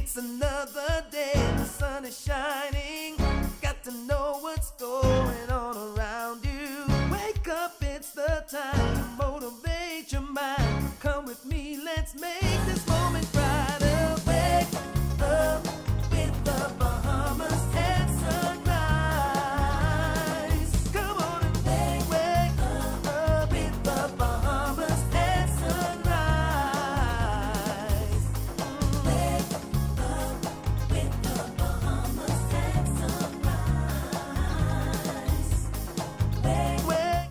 It's another day, the sun is shining. Got to know what's going on around you. Wake up, it's the time to motivate your mind. Come with me, let's make this moment brighter. Wake up with the Bahamas at sunrise. Come on and wake up with the Bahamas at sunrise. Wake up with the Bahamas at sunrise. Wake.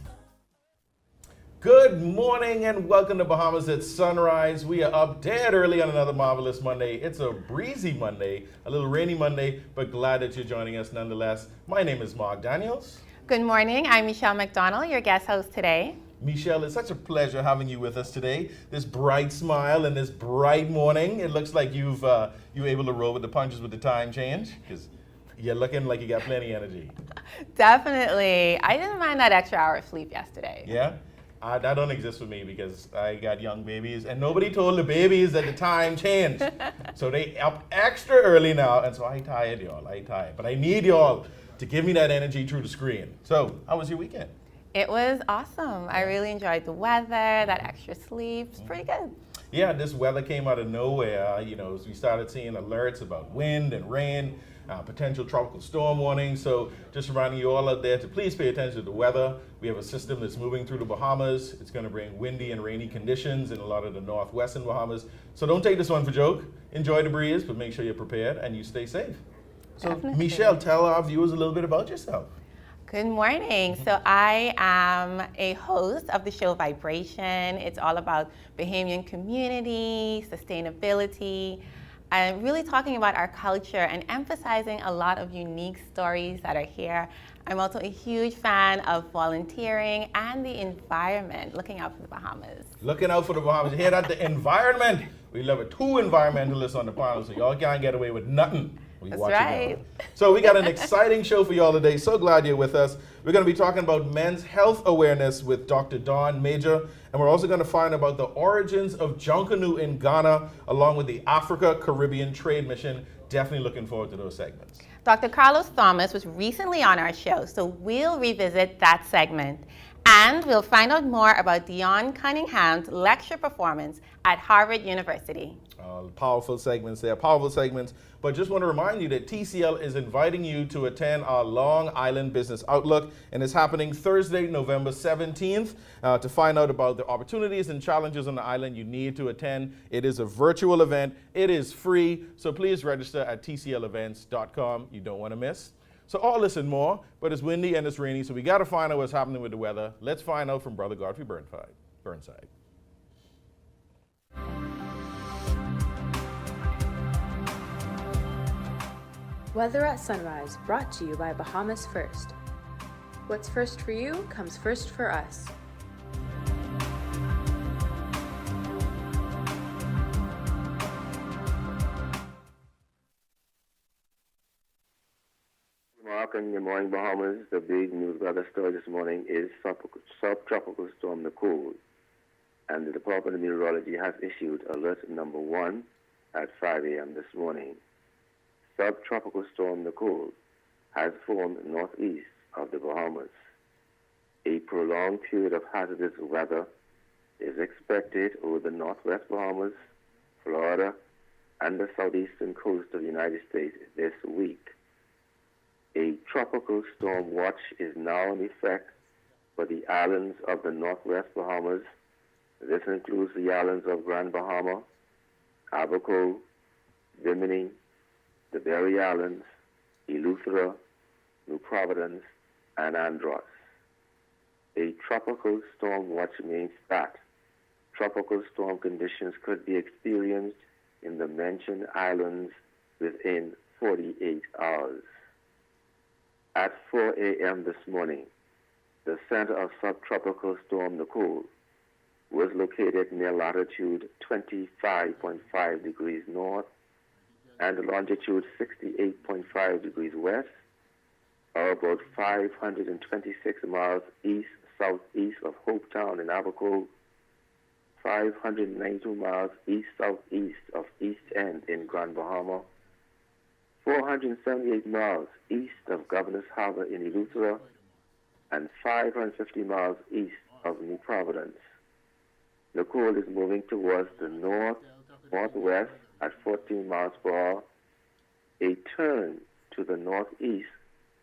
Good morning and welcome to Bahamas at Sunrise. We are up dead early on another marvelous Monday. It's a breezy Monday, a little rainy Monday, but glad that you're joining us nonetheless. My name is Mark Daniels. Good morning. I'm Michelle McDonald, your guest host today. Michelle, it's such a pleasure having you with us today. This bright smile and this bright morning. It looks like you were able to roll with the punches with the time change because you're looking like you got plenty of energy. Definitely. I didn't mind that extra hour of sleep yesterday. Yeah? That don't exist for me because I got young babies and nobody told the babies that the time changed. So they up extra early now and so I tired y'all, I tired. But I need y'all to give me that energy through the screen. So how was your weekend? It was awesome. I really enjoyed the weather, that extra sleep. It's pretty good. Yeah, this weather came out of nowhere. We started seeing alerts about wind and rain, potential tropical storm warnings. So just reminding you all out there to please pay attention to the weather. We have a system that's moving through the Bahamas. It's going to bring windy and rainy conditions in a lot of the northwestern Bahamas. So don't take this one for joke. Enjoy the breeze, but make sure you're prepared and you stay safe. So Definitely. Michelle, tell our viewers a little bit about yourself. Good morning. So I am a host of the show Vibration. It's all about Bahamian community, sustainability, and really talking about our culture and emphasizing a lot of unique stories that are here. I'm also a huge fan of volunteering and the environment, looking out for the Bahamas. Looking out for the Bahamas. You hear that? The environment. We love it. 2 environmentalists on the panel, so y'all can't get away with nothing. That's right. So we got an exciting show for y'all today. So glad you're with us. We're going to be talking about men's health awareness with Dr. Dion Major, and we're also going to find about the origins of Junkanoo in Ghana, along with the Africa-Caribbean Trade Mission. Definitely looking forward to those segments. Dr. Carlos Thomas was recently on our show, so we'll revisit that segment. And we'll find out more about Dion Cunningham's lecture performance at Harvard University. Powerful segments there, powerful segments. But just want to remind you that TCL is inviting you to attend our Long Island Business Outlook, and it's happening Thursday, November 17th. To find out about the opportunities and challenges on the island, you need to attend. It is a virtual event. It is free, so please register at tclevents.com. You don't want to miss. So all this and more, but it's windy and it's rainy, so we got to find out what's happening with the weather. Let's find out from Brother Godfrey Burnside. Weather at Sunrise, brought to you by Bahamas First. What's first for you comes first for us. Mark and good morning, Bahamas. The big news weather story this morning is subtropical storm Nicole, and the Department of Meteorology has issued alert number 1 at 5 a.m. this morning. Subtropical storm Nicole has formed northeast of the Bahamas. A prolonged period of hazardous weather is expected over the northwest Bahamas, Florida, and the southeastern coast of the United States this week. A tropical storm watch is now in effect for the islands of the northwest Bahamas. This includes the islands of Grand Bahama, Abaco, Bimini, the Berry Islands, Eleuthera, New Providence, and Andros. A tropical storm watch means that tropical storm conditions could be experienced in the mentioned islands within 48 hours. At 4 a.m. this morning, the center of subtropical storm Nicole was located near latitude 25.5 degrees north and longitude 68.5 degrees west, or about 526 miles east-southeast of Hopetown in Abaco, 592 miles east-southeast of East End in Grand Bahama, 478 miles east of Governor's Harbor in Eleuthera, and 550 miles east of New Providence. The cold is moving towards the northwest at 14 miles per hour. A turn to the northeast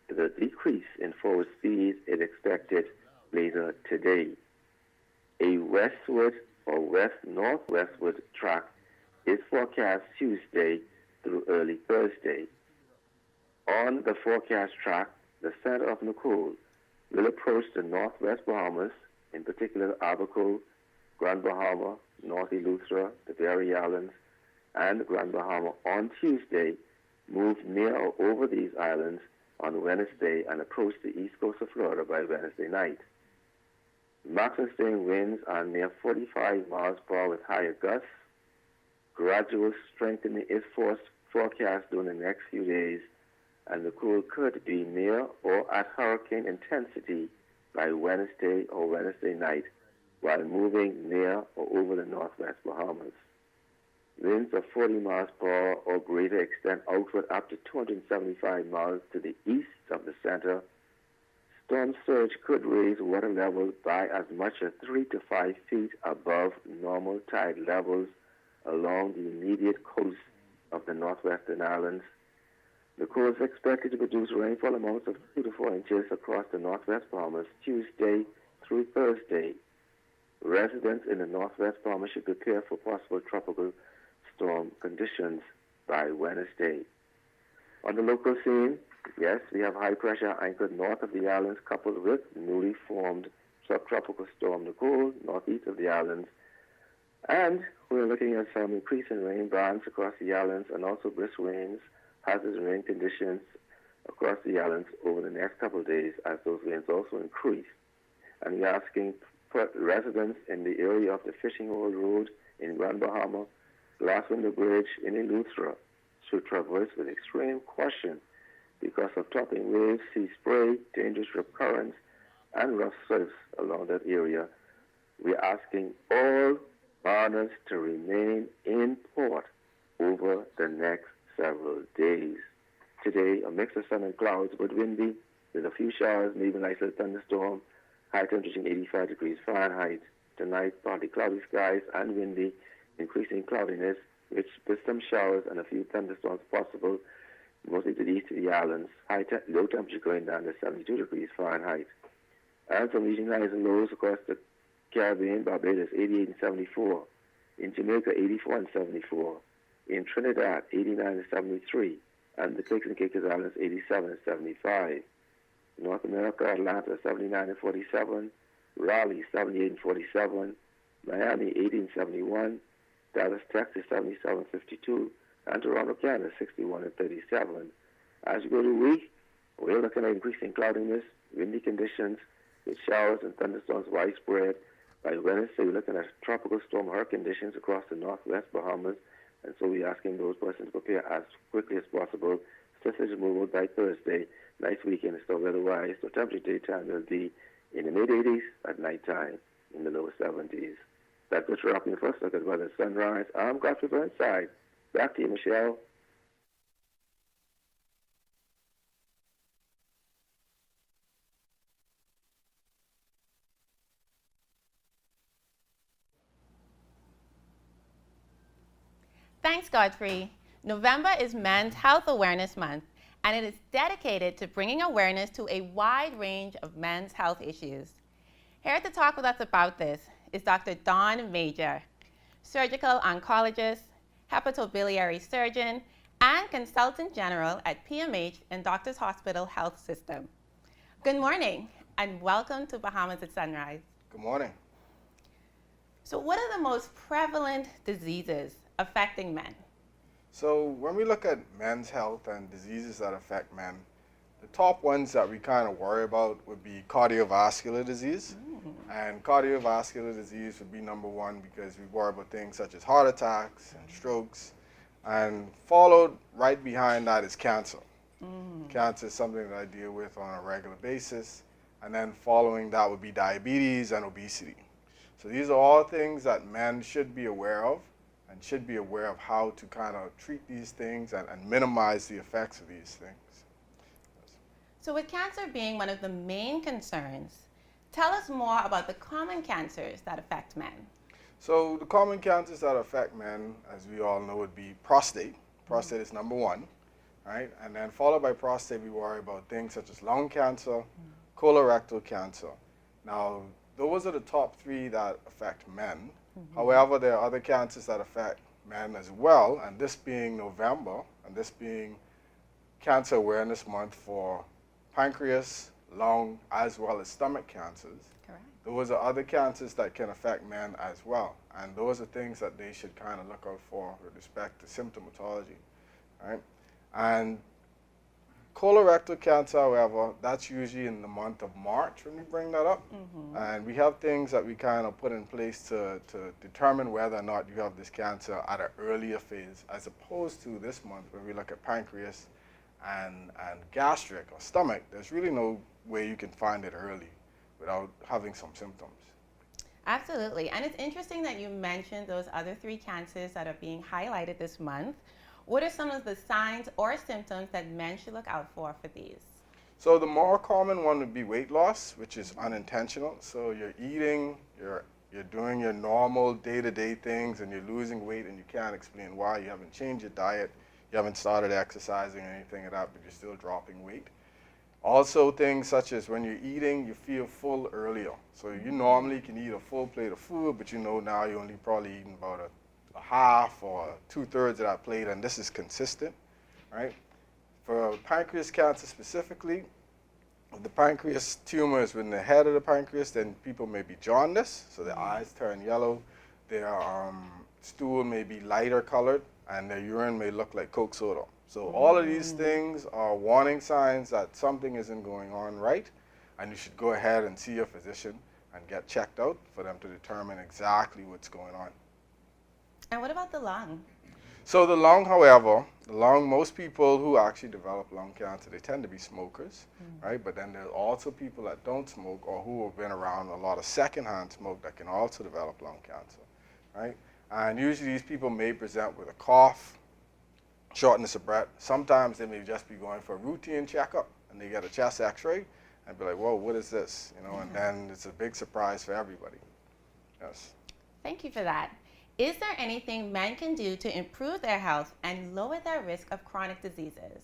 with a decrease in forward speed is expected later today. A westward or west-northwestward track is forecast Tuesday through early Thursday. On the forecast track, the center of Nicole will approach the northwest Bahamas, in particular Abaco, Grand Bahama, North Eleuthera, the Berry Islands, and Grand Bahama on Tuesday, move near or over these islands on Wednesday, and approach the east coast of Florida by Wednesday night. Maximum sustained winds are near 45 miles per hour with higher gusts. Gradual strengthening is forecast during the next few days, and the cold could be near or at hurricane intensity by Wednesday or Wednesday night, while moving near or over the northwest Bahamas. Winds of 40 miles per hour or greater extend outward up to 275 miles to the east of the center. Storm surge could raise water levels by as much as 3 to 5 feet above normal tide levels along the immediate coast of the northwestern islands. The cold is expected to produce rainfall amounts of 2 to 4 inches across the northwest Bahamas Tuesday through Thursday. Residents in the northwest Bahamas should prepare for possible tropical storm conditions by Wednesday. On the local scene, yes, we have high pressure anchored north of the islands coupled with newly formed subtropical storm Nicole northeast of the islands. And we're looking at some increase in rain bands across the islands and also brisk rains, hazardous rain conditions across the islands over the next couple of days as those winds also increase. And we're asking for residents in the area of the Fishing Hole Road in Grand Bahama, Glass Window Bridge in Eleuthera should traverse with extreme caution because of topping waves, sea spray, dangerous rip currents, and rough surfs along that area. We're asking all mariners to remain in port over the next several days. Today, a mix of sun and clouds, but windy, with a few showers, maybe a nice little thunderstorm, high temperature 85 degrees Fahrenheit. Tonight, partly cloudy skies and windy, increasing cloudiness, with some showers and a few thunderstorms possible, mostly to the east of the islands. Low temperature going down to 72 degrees Fahrenheit. And some regional highs and lows across the Caribbean, Barbados 88 and 74. In Jamaica, 84 and 74. In Trinidad, 89 and 73. And the Turks and Caicos Islands, 87 and 75. North America, Atlanta, 79 and 47. Raleigh, 78 and 47. Miami, 80 and 71. Dallas, Texas, 77 and 52. And Toronto, Canada, 61 and 37. As you go to the week, we're looking at increasing cloudiness, windy conditions, with showers and thunderstorms widespread. By Wednesday, we're looking at tropical storm hurricane conditions across the northwest Bahamas, and so we're asking those persons to prepare as quickly as possible. Sisters removal by Thursday. Nice weekend and still weather-wise. So temperature daytime will be in the mid-80s, at nighttime in the lower 70s. That's what you're up in the first look at weather sunrise. I'm Godfrey Burnside. Back to you, Michelle. Thanks, Godfrey. November is Men's Health Awareness Month, and it is dedicated to bringing awareness to a wide range of men's health issues. Here to talk with us about this is Dr. Dawn Major, surgical oncologist, hepatobiliary surgeon, and consultant general at PMH and Doctors Hospital Health System. Good morning, and welcome to Bahamas at Sunrise. Good morning. So what are the most prevalent diseases affecting men? So when we look at men's health and diseases that affect men, the top ones that we kind of worry about would be cardiovascular disease. And cardiovascular disease would be number one because we worry about things such as heart attacks and strokes. And followed right behind that is cancer. Cancer is something that I deal with on a regular basis. And then following that would be diabetes and obesity. So these are all things that men should be aware of and should be aware of how to kind of treat these things and minimize the effects of these things. So with cancer being one of the main concerns, tell us more about the common cancers that affect men. So the common cancers that affect men, as we all know, would be prostate. Prostate is number one, right? And then followed by prostate, we worry about things such as lung cancer, colorectal cancer. Now, those are the top three that affect men. However, there are other cancers that affect men as well, and this being November, and this being Cancer Awareness Month for pancreas, lung, as well as stomach cancers. Correct. Those are other cancers that can affect men as well. And those are things that they should kind of look out for with respect to symptomatology, right? And colorectal cancer, however, that's usually in the month of March when we bring that up. And we have things that we kind of put in place to determine whether or not you have this cancer at an earlier phase, as opposed to this month when we look at pancreas and gastric or stomach. There's really no way you can find it early without having some symptoms. Absolutely. And it's interesting that you mentioned those other three cancers that are being highlighted this month. What are some of the signs or symptoms that men should look out for these? So the more common one would be weight loss, which is unintentional. So you're eating, you're doing your normal day-to-day things, and you're losing weight, and you can't explain why. You haven't changed your diet, you haven't started exercising or anything like that, but you're still dropping weight. Also things such as when you're eating, you feel full earlier. So you normally can eat a full plate of food, but you know now you're only probably eating about a half or 2/3 of that plate, and this is consistent, right? For pancreas cancer specifically, if the pancreas tumor is within the head of the pancreas, then people may be jaundiced, so their eyes turn yellow, their stool may be lighter colored, and their urine may look like Coke soda. So all of these things are warning signs that something isn't going on right, and you should go ahead and see your physician and get checked out for them to determine exactly what's going on. And what about the lung? So the lung, however, most people who actually develop lung cancer, they tend to be smokers, right? But then there's also people that don't smoke or who have been around a lot of secondhand smoke that can also develop lung cancer, right? And usually these people may present with a cough, shortness of breath. Sometimes they may just be going for a routine checkup, and they get a chest x-ray and be like, whoa, what is this? You know, and then it's a big surprise for everybody. Yes. Thank you for that. Is there anything men can do to improve their health and lower their risk of chronic diseases?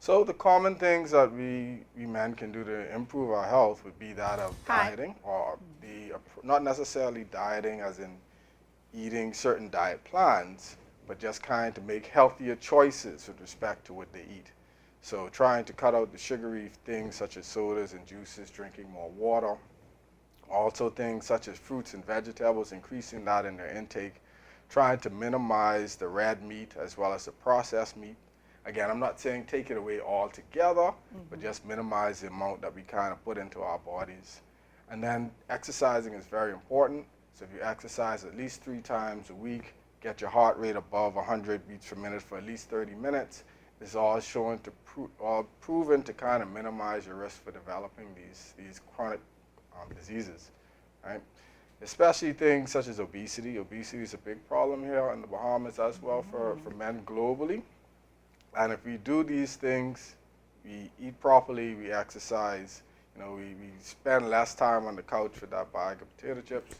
So the common things that we men can do to improve our health would be that of dieting, or not necessarily dieting as in eating certain diet plans, but just kind of make healthier choices with respect to what they eat. So trying to cut out the sugary things such as sodas and juices, drinking more water. Also things such as fruits and vegetables, increasing that in their intake. Trying to minimize the red meat as well as the processed meat. Again, I'm not saying take it away altogether, but just minimize the amount that we kind of put into our bodies. And then exercising is very important. So if you exercise at least 3 times a week, get your heart rate above 100 beats per minute for at least 30 minutes. This is all shown to proven to kind of minimize your risk for developing these chronic diseases, right? Especially things such as obesity. Obesity is a big problem here in the Bahamas as well for men globally. And if we do these things, we eat properly, we exercise, you know, we spend less time on the couch with that bag of potato chips,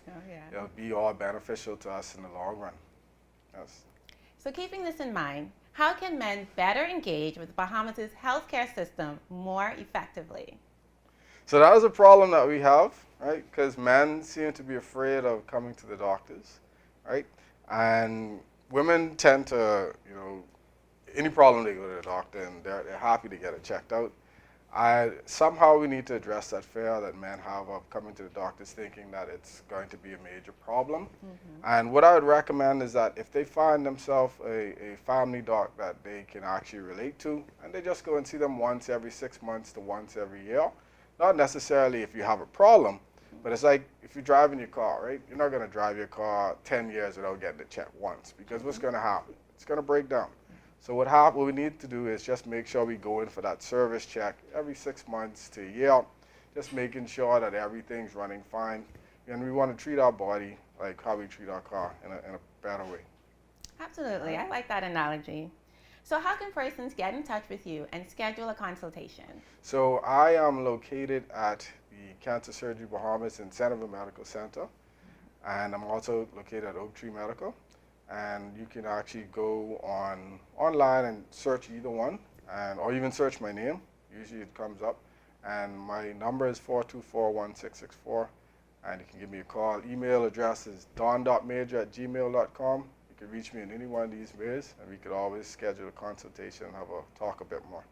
it'll be all beneficial to us in the long run. Yes. So keeping this in mind, how can men better engage with Bahamas' healthcare system more effectively? So that is a problem that we have, right? Because men seem to be afraid of coming to the doctors, right? And women tend to, you know, any problem they go to the doctor and they're happy to get it checked out. Somehow we need to address that fear that men have of coming to the doctors thinking that it's going to be a major problem. And what I would recommend is that if they find themselves a family doc that they can actually relate to, and they just go and see them once every 6 months to once every year. Not necessarily if you have a problem, but it's like if you're driving your car, right? You're not going to drive your car 10 years without getting it checked once, because what's going to happen? It's going to break down. So what we need to do is just make sure we go in for that service check every 6 months to a year, just making sure that everything's running fine. we want to treat our body like how we treat our car in a better way. Absolutely. I like that analogy. So how can persons get in touch with you and schedule a consultation? So I am located at the Cancer Surgery Bahamas in Centerville Medical Center, and I'm also located at Oak Tree Medical. And you can actually go online and search either one, or even search my name. Usually it comes up. And my number is 424-1664, and you can give me a call. Email address is don.major@gmail.com. You can reach me in any one of these ways, and we could always schedule a consultation and have a talk a bit more.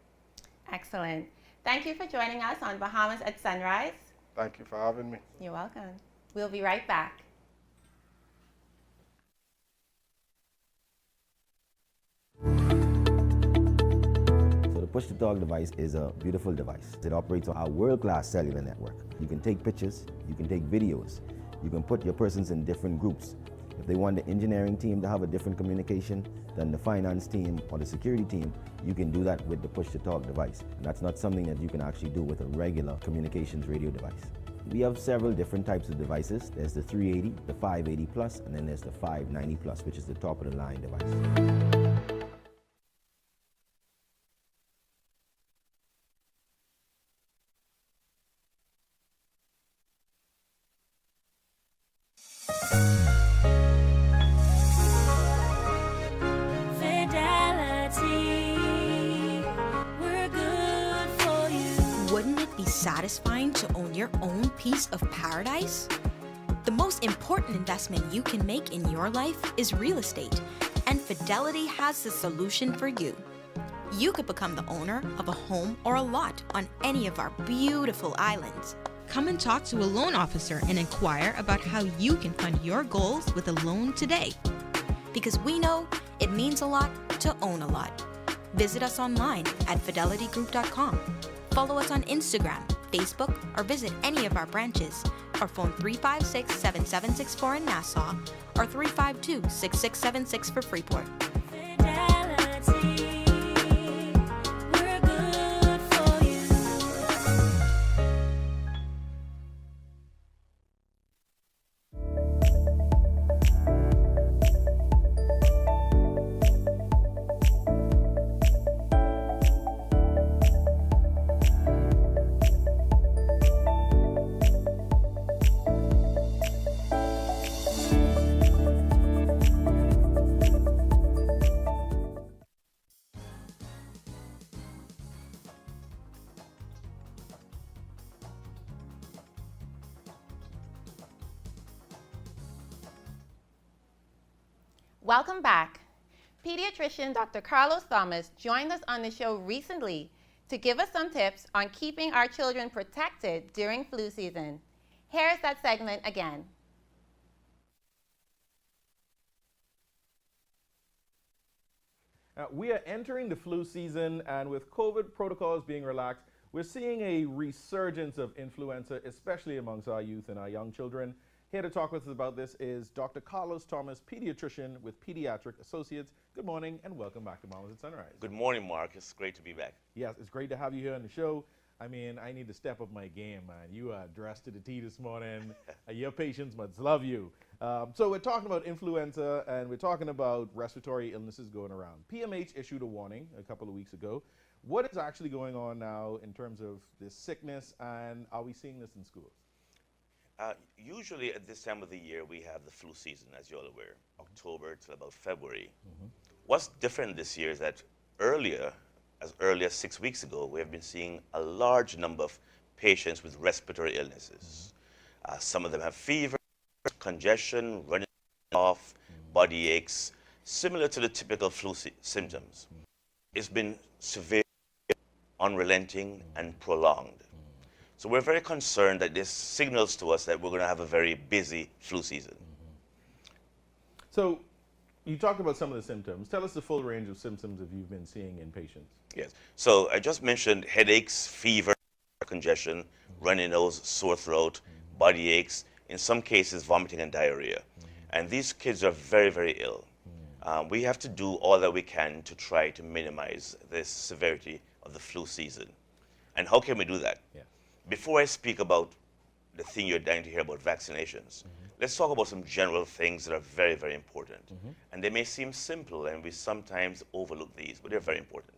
Excellent. Thank you for joining us on Bahamas at Sunrise. Thank you for having me. You're welcome. We'll be right back. So the push-to-talk device is a beautiful device. It operates on our world-class cellular network. You can take pictures, you can take videos, you can put your persons in different groups. If they want the engineering team to have a different communication than the finance team or the security team, you can do that with the push-to-talk device. And that's not something that you can actually do with a regular communications radio device. We have several different types of devices. There's the 380, the 580 plus, and then there's the 590 plus, which is the top of the line device. Satisfying to own your own piece of paradise? The most important investment you can make in your life is real estate, and Fidelity has the solution for you. You could become the owner of a home or a lot on any of our beautiful islands. Come and talk to a loan officer and inquire about how you can fund your goals with a loan today. Because we know it means a lot to own a lot. Visit us online at fidelitygroup.com. Follow us on Instagram, Facebook, or visit any of our branches, or phone 356-7764 in Nassau, or 352-6676 for Freeport. Welcome back. Pediatrician Dr. Carlos Thomas joined us on the show recently to give us some tips on keeping our children protected during flu season. Here's that segment again. We are entering the flu season, and with COVID protocols being relaxed, we're seeing a resurgence of influenza, especially amongst our youth and our young children. Here to talk with us about this is Dr. Carlos Thomas, pediatrician with Pediatric Associates. Good morning and welcome back to Bahamas at Sunrise. Good morning, Mark. It's great to be back. Yes, it's great to have you here on the show. I mean, I need to step up my game, man. You are dressed to the T this morning. Your patients must love you. So we're talking about influenza, and we're talking about respiratory illnesses going around. PMH issued a warning a couple of weeks ago. What is actually going on now in terms of this sickness, and are we seeing this in schools? Usually at this time of the year, we have the flu season, as you're all aware, October till about February. What's different this year is that as early as 6 weeks ago, we have been seeing a large number of patients with respiratory illnesses. Some of them have fever, congestion, running off, body aches, similar to the typical flu symptoms. It's been severe, unrelenting, and prolonged. So we're very concerned that this signals to us that we're going to have a very busy flu season. So you talked about some of the symptoms. Tell us the full range of symptoms that you've been seeing in patients. Yes. So I just mentioned headaches, fever, congestion, runny nose, sore throat, body aches, in some cases vomiting and diarrhea. And these kids are very, very ill. We have to do all that we can to try to minimize the severity of the flu season. And how can we do that? Yeah. Before I speak about the thing you're dying to hear about vaccinations. Let's talk about some general things that are very, very important. And they may seem simple, and we sometimes overlook these, but they're very important.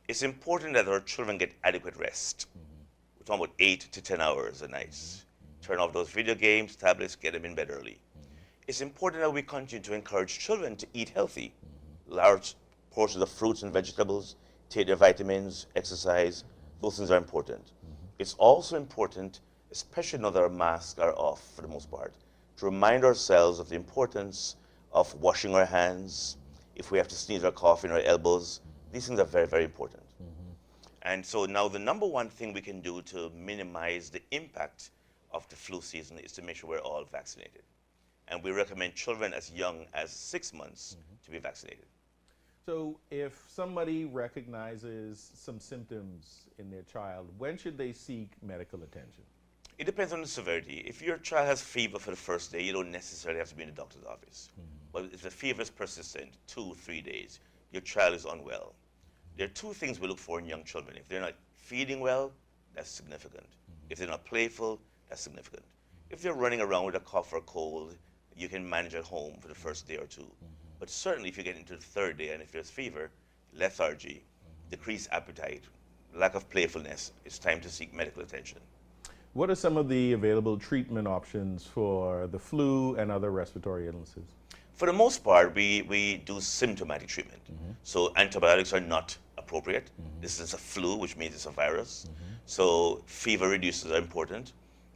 It's important that our children get adequate rest. We're talking about 8 to 10 hours a night. Turn off those video games, tablets, get them in bed early. It's important that we continue to encourage children to eat healthy. Large portions of fruits and vegetables, take their vitamins, exercise. Those things are important. It's also important, especially now that our masks are off for the most part, to remind ourselves of the importance of washing our hands. If we have to sneeze or cough in our elbows, these things are very, very important. And so now the number one thing we can do to minimize the impact of the flu season is to make sure we're all vaccinated. And we recommend children as young as 6 months to be vaccinated. So if somebody recognizes some symptoms in their child, when should they seek medical attention? It depends on the severity. If your child has fever for the first day, you don't necessarily have to be in the doctor's office. But if the fever is persistent, 2, 3 days, your child is unwell. There are 2 things we look for in young children. If they're not feeding well, that's significant. If they're not playful, that's significant. If they're running around with a cough or a cold, you can manage at home for the first day or 2. But certainly if you get into the 3rd day and if there's fever, lethargy, decreased appetite, lack of playfulness, it's time to seek medical attention. What are some of the available treatment options for the flu and other respiratory illnesses? For the most part, we do symptomatic treatment. So antibiotics are not appropriate. This is a flu, which means it's a virus. So fever reducers are important.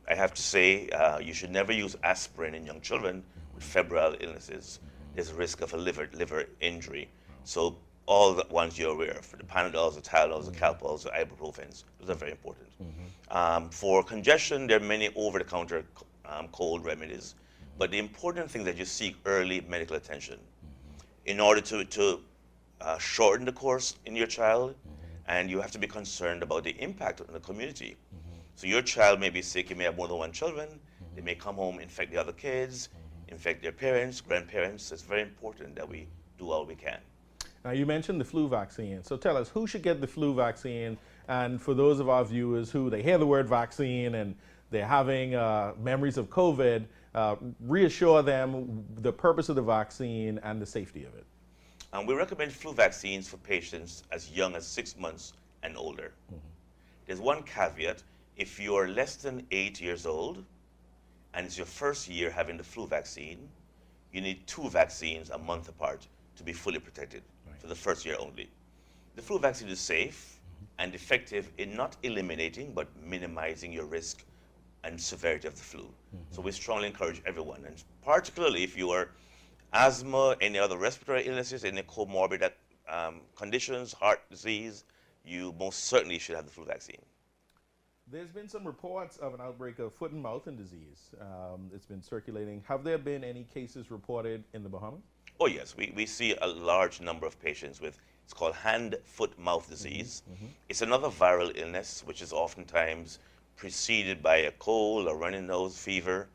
I have to say, you should never use aspirin in young children with febrile illnesses. There's a risk of a liver injury. So all the ones you're aware of, the Panadols, the Tylenols, the Calpols, the ibuprofens, those are very important. For congestion, there are many over-the-counter cold remedies. But the important thing that you seek early medical attention in order to shorten the course in your child, and you have to be concerned about the impact on the community. So your child may be sick, you may have more than 1 children, they may come home, infect the other kids, infect their parents, grandparents. It's very important that we do all we can. Now you mentioned the flu vaccine. So tell us, who should get the flu vaccine? And for those of our viewers who they hear the word vaccine and they're having memories of COVID, reassure them the purpose of the vaccine and the safety of it. We recommend flu vaccines for patients as young as 6 months and older. There's one caveat. If you're less than 8 years old and it's your first year having the flu vaccine, you need 2 vaccines a month apart to be fully protected for the first year only. The flu vaccine is safe and effective in not eliminating but minimizing your risk and severity of the flu. So we strongly encourage everyone, and particularly if you are asthma, any other respiratory illnesses, any comorbid conditions, heart disease, you most certainly should have the flu vaccine. There's been some reports of an outbreak of foot and mouth disease. It's been circulating. Have there been any cases reported in the Bahamas? Oh yes, we see a large number of patients with, it's called hand, foot, mouth disease. It's another viral illness which is oftentimes preceded by a cold or runny nose, fever.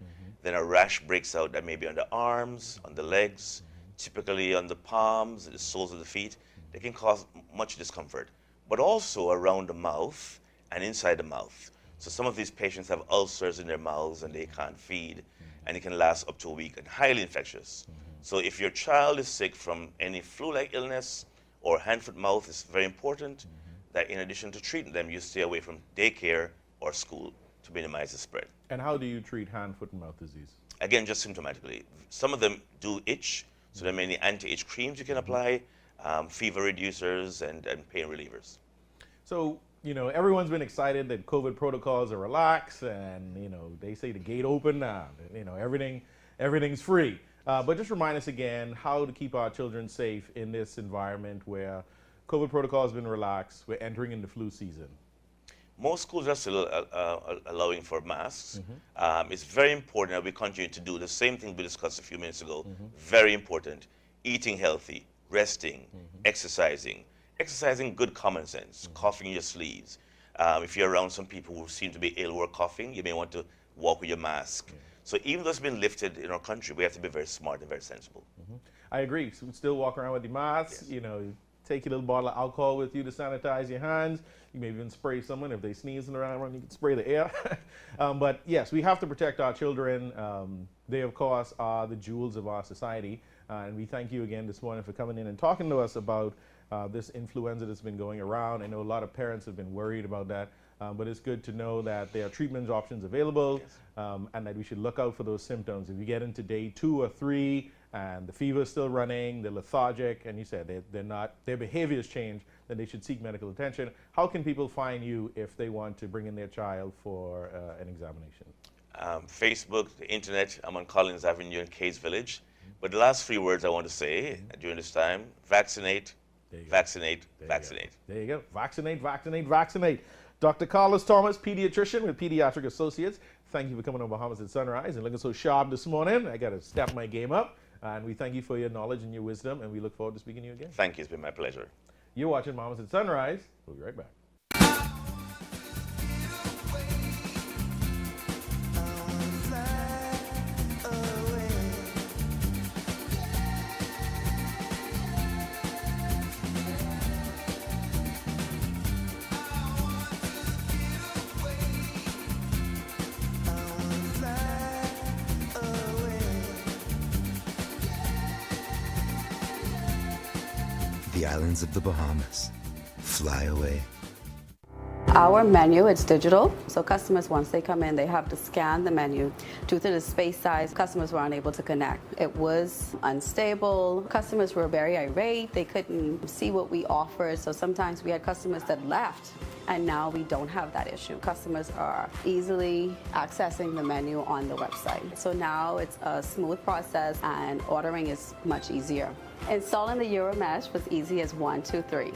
Then a rash breaks out that may be on the arms, on the legs, typically on the palms, the soles of the feet. They can cause much discomfort, but also around the mouth and inside the mouth. So some of these patients have ulcers in their mouths and they can't feed, and it can last up to a week and highly infectious. So if your child is sick from any flu-like illness or hand, foot, mouth, it's very important that in addition to treating them, you stay away from daycare or school to minimize the spread. And how do you treat hand, foot, and mouth disease? Again, just symptomatically. Some of them do itch, so there are many anti-itch creams you can apply, fever reducers, and pain relievers. So, you know, everyone's been excited that COVID protocols are relaxed, and, you know, they say the gate open now, you know, everything's free. But just remind us again how to keep our children safe in this environment where COVID protocol has been relaxed. We're entering into flu season. Most schools are still allowing for masks. It's very important that we continue to do the same thing we discussed a few minutes ago. Very important. Eating healthy, resting, exercising. Exercising, good common sense, coughing in your sleeves. If you're around some people who seem to be ill or coughing, you may want to walk with your mask. So even though it's been lifted in our country, we have to be very smart and very sensible. I agree. So we still walk around with the mask, you know, Take your little bottle of alcohol with you to sanitize your hands. You may even spray someone if they sneezing around. You can spray the air. But yes, we have to protect our children. They, of course, are the jewels of our society. And we thank you again this morning for coming in and talking to us about this influenza that's been going around. I know a lot of parents have been worried about that. But it's good to know that there are treatment options available, and that we should look out for those symptoms. If you get into day 2 or 3 and the fever is still running, they're lethargic, and you said their behaviors change, then they should seek medical attention. How can people find you if they want to bring in their child for an examination? Facebook, the internet. I'm on Collins Avenue in Case Village. But the last 3 words I want to say during this time: vaccinate, vaccinate, vaccinate. There you go. Vaccinate, vaccinate, vaccinate. Dr. Carlos Thomas, pediatrician with Pediatric Associates. Thank you for coming on Bahamas at Sunrise and looking so sharp this morning. I got to step my game up. And we thank you for your knowledge and your wisdom, and we look forward to speaking to you again. Thank you. It's been my pleasure. You're watching Bahamas at Sunrise. We'll be right back. The islands of the Bahamas. Fly away. Our menu, it's digital, so customers, once they come in, they have to scan the menu. Due to the space size, customers were unable to connect. It was unstable. Customers were very irate. They couldn't see what we offered, so sometimes we had customers that left, and now we don't have that issue. Customers are easily accessing the menu on the website. So now it's a smooth process, and ordering is much easier. Installing the Euromesh was easy as 1, 2, 3.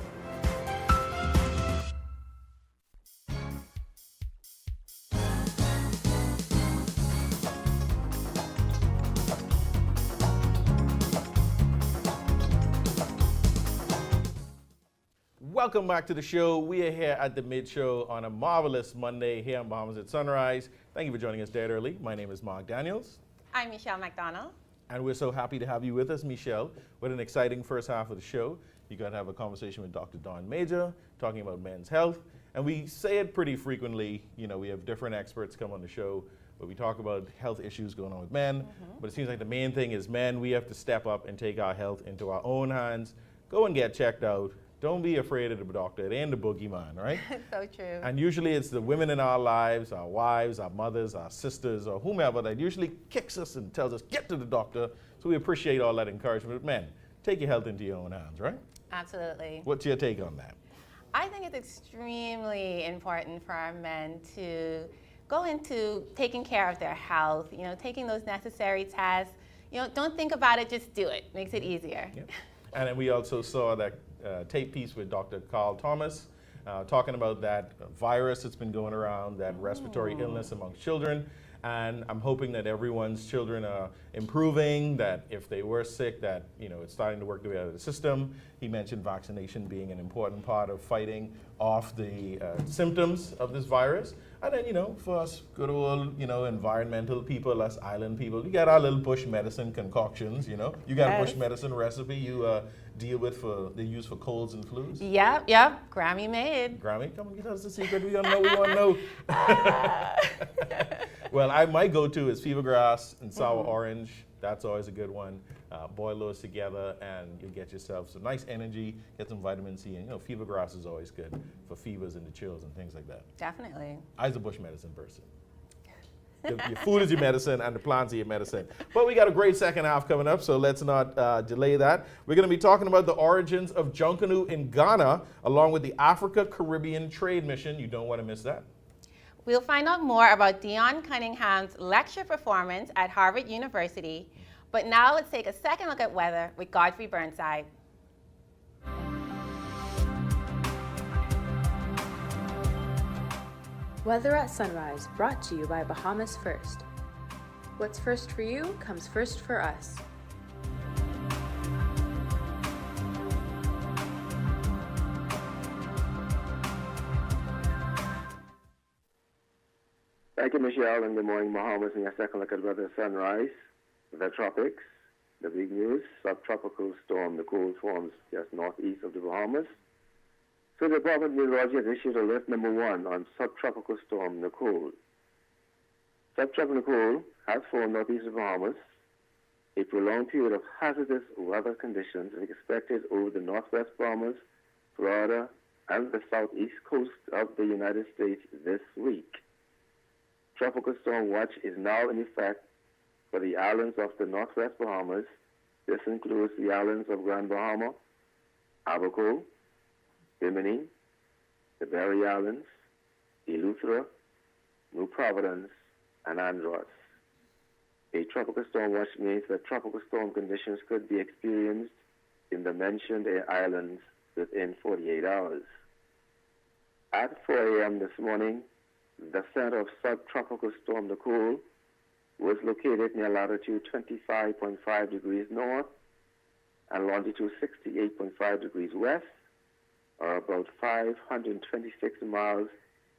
Welcome back to the show. We are here at the mid-show on a marvelous Monday here on Bahamas at Sunrise. Thank you for joining us dead early. My name is Mark Daniels. I'm Michelle McDonald. And we're so happy to have you with us, Michelle. What an exciting first half of the show. You're going to have a conversation with Dr. Don Major, talking about men's health. And we say it pretty frequently. You know, we have different experts come on the show, but we talk about health issues going on with men. But it seems like the main thing is men, we have to step up and take our health into our own hands. Go and get checked out. Don't be afraid of the doctor. It ain't the boogeyman, right? So true. And usually it's the women in our lives, our wives, our mothers, our sisters, or whomever that usually kicks us and tells us, get to the doctor. So we appreciate all that encouragement. But men, take your health into your own hands, right? Absolutely. What's your take on that? I think it's extremely important for our men to go into taking care of their health, you know, taking those necessary tests. You know, don't think about it, just do it. Makes it easier. Yep. And then we also saw that tape piece with Dr. Carl Thomas talking about that virus that's been going around, that respiratory illness amongst children. And I'm hoping that everyone's children are improving, that if they were sick, that, you know, it's starting to work their way out of the system. He mentioned vaccination being an important part of fighting off the symptoms of this virus. And then, you know, for us good old, you know, environmental people, us island people, we got our little bush medicine concoctions, you know. You got a bush medicine recipe you deal with they use for colds and flus? Yep, Grammy made. Grammy, come on, get us the secret. We want to know. Well, my go-to is fever grass and sour orange. That's always a good one. Boil those together and you'll get yourself some nice energy, get some vitamin C. And, you know, fever grass is always good for fevers and the chills and things like that. Definitely. I was a bush medicine person. Your food is your medicine and the plants are your medicine. But we got a great second half coming up, so let's not delay that. We're going to be talking about the origins of Junkanoo in Ghana, along with the Africa-Caribbean Trade Mission. You don't want to miss that. We'll find out more about Dion Cunningham's lecture performance at Harvard University. But now let's take a second look at weather with Godfrey Burnside. Weather at Sunrise, brought to you by Bahamas First. What's first for you comes first for us. Thank you, Michelle, and good morning, Bahamas, and your second look at weather sunrise, the tropics. the big news, subtropical storm Nicole forms just northeast of the Bahamas. So the Department of Meteorology has issued alert number 1 on subtropical storm Nicole. Subtropical Nicole has formed northeast of the Bahamas. A prolonged period of hazardous weather conditions is expected over the northwest Bahamas, Florida, and the southeast coast of the United States this week. Tropical storm watch is now in effect for the islands of the northwest Bahamas. This includes the islands of Grand Bahama, Abaco, Bimini, the Berry Islands, Eleuthera, New Providence, and Andros. A tropical storm watch means that tropical storm conditions could be experienced in the mentioned islands within 48 hours. At 4 a.m. this morning, the center of subtropical storm Nicole was located near latitude 25.5 degrees north and longitude 68.5 degrees west, or about 526 miles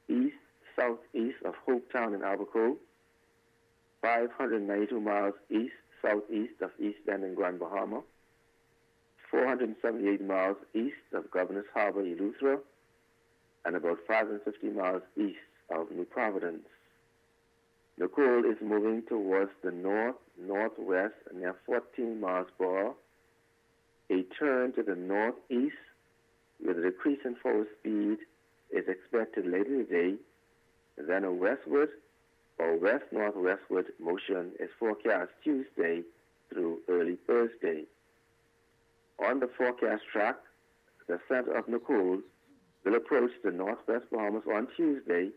east-southeast of Hopetown in Abaco, 592 miles east-southeast of East Bend in Grand Bahama, 478 miles east of Governor's Harbor, Eleuthera, and about 550 miles east of New Providence. Nicole is moving towards the north-northwest near 14 miles per hour. A turn to the northeast with a decrease in forward speed is expected later today. Then a westward or west-northwestward motion is forecast Tuesday through early Thursday. On the forecast track, the center of Nicole will approach the northwest Bahamas on Tuesday,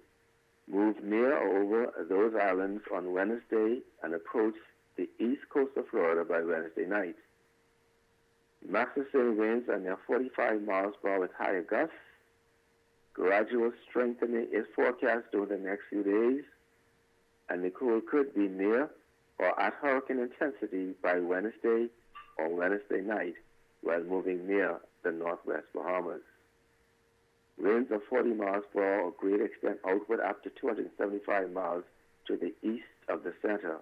move near or over those islands on Wednesday, and approach the east coast of Florida by Wednesday night. Maximum sailing winds are near 45 miles per hour with higher gusts. Gradual strengthening is forecast over the next few days, and Nicole could be near or at hurricane intensity by Wednesday or Wednesday night while moving near the northwest Bahamas. Winds of 40 miles per hour or greater extend outward up to 275 miles to the east of the center.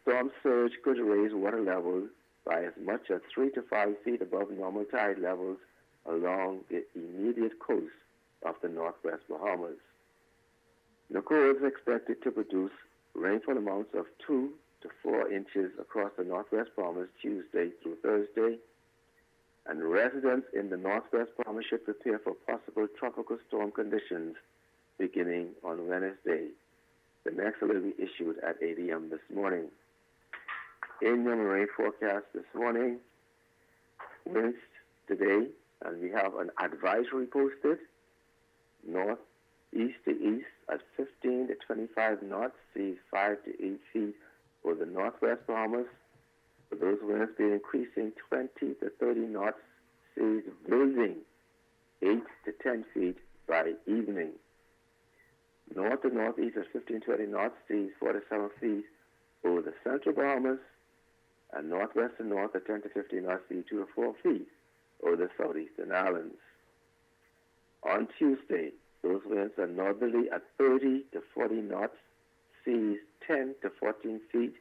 Storm surge could raise water levels by as much as 3 to 5 feet above normal tide levels along the immediate coast of the northwest Bahamas. Nicole is expected to produce rainfall amounts of 2 to 4 inches across the northwest Bahamas Tuesday through Thursday, and residents in the northwest Bahamas should prepare for possible tropical storm conditions beginning on Wednesday. The next alert will be issued at 8 a.m. this morning. In your marine forecast this morning, winds today, and we have an advisory posted, northeast to east at 15 to 25 knots, seas 5 to 8 feet for the northwest Bahamas. For those winds be increasing 20 to 30 knots, seas building 8 to 10 feet by evening. North to northeast at 15 to 20 knots, seas 4 to 7 feet over the central Bahamas, and northwest to north at 10 to 15 knots, seas 2 to 4 feet over the southeastern islands. On Tuesday, those winds are northerly at 30 to 40 knots, seas 10 to 14 feet,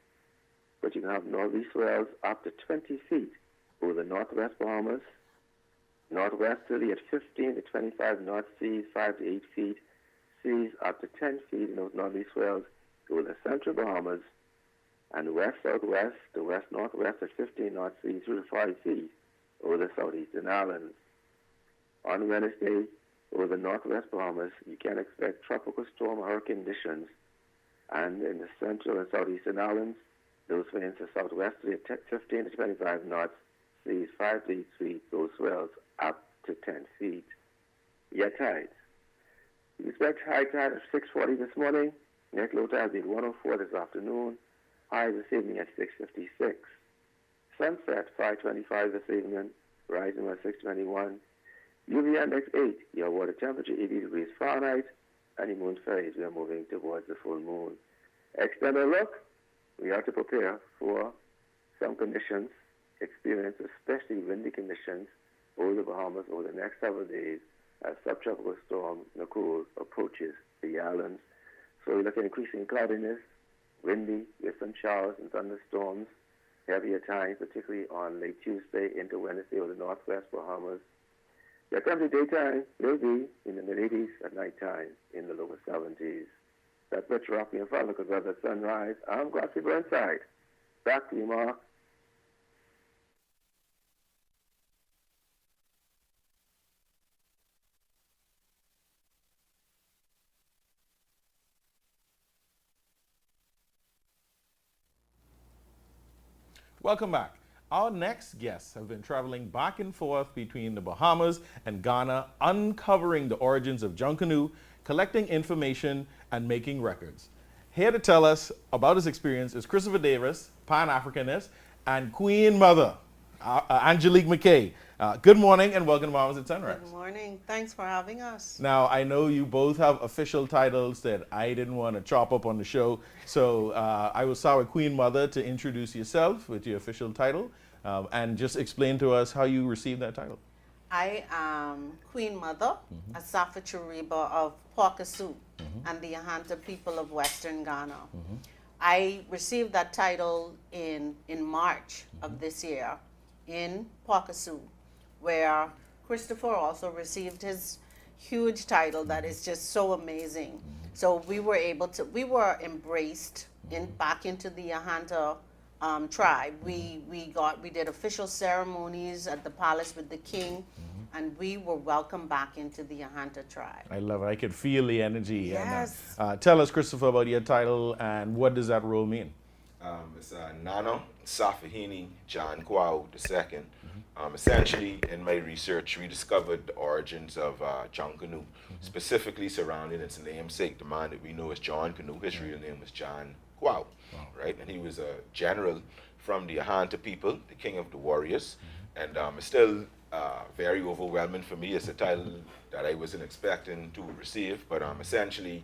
but you can have northeast swells up to 20 feet over the northwest Bahamas, northwesterly at 15 to 25 knots, seas 5 to 8 feet, seas up to 10 feet in those northeast swells over the central Bahamas, and west-southwest to west-northwest at 15 knots, seas 3 to 5 feet over the southeastern islands. On Wednesday, over the northwest Bahamas, you can expect tropical storm or hurricane conditions, and in the central and southeastern islands, those winds are southwesterly at 15 to 25 knots, seas 5 to 8 feet, those swells up to 10 feet. Your tides. We expect high tide at 6:40 this morning. Next low tide will be 1:04 this afternoon. High this evening at 6:56. Sunset 5:25 this evening, rising at 6:21. UV index 8. Your water temperature 80 degrees Fahrenheit. Honeymoon phase. We are moving towards the full moon. Extended look. We have to prepare for some conditions, experience especially windy conditions over the Bahamas over the next several days as subtropical storm Nicole approaches the islands. So we look at increasing cloudiness, windy with some showers and thunderstorms, heavier times, particularly on late Tuesday into Wednesday over the northwest Bahamas. The temperature daytime will be in the mid-80s, at nighttime in the lower 70s. That's Metro Rocky and Father Weather Sunrise. I'm Godfrey Burnside. Back to you, Mark. Welcome back. Our next guests have been traveling back and forth between the Bahamas and Ghana, uncovering the origins of Junkanoo, collecting information, and making records. Here to tell us about his experience is Christopher Davis, Pan-Africanist, and Queen Mother, Angelique McKay. Good morning and welcome to Bahamas at Sunrise. Good morning. Thanks for having us. Now, I know you both have official titles that I didn't want to chop up on the show, so I will start with Queen Mother to introduce yourself with your official title and just explain to us how you received that title. I am Queen Mother, a Safa Churiba of Pawcasoo and the Ahanta people of Western Ghana. I received that title in March of this year in Pawcasoo, where Christopher also received his huge title that is just so amazing. So we were embraced back into the Ahanta tribe. We did official ceremonies at the palace with the king, and we were welcomed back into the Ahanta tribe. I love it. I could feel the energy. Yes. And, tell us, Christopher, about your title and what does that role mean? It's Nana Safahini John Kwao II. Essentially, in my research, we discovered the origins of Junkanoo, specifically surrounding its namesake, the man that we know as John Canoe. His real name was John Kwao, right? And he was a general from the Ahanta people, the king of the warriors. And it's still very overwhelming for me. It's a title that I wasn't expecting to receive, but essentially,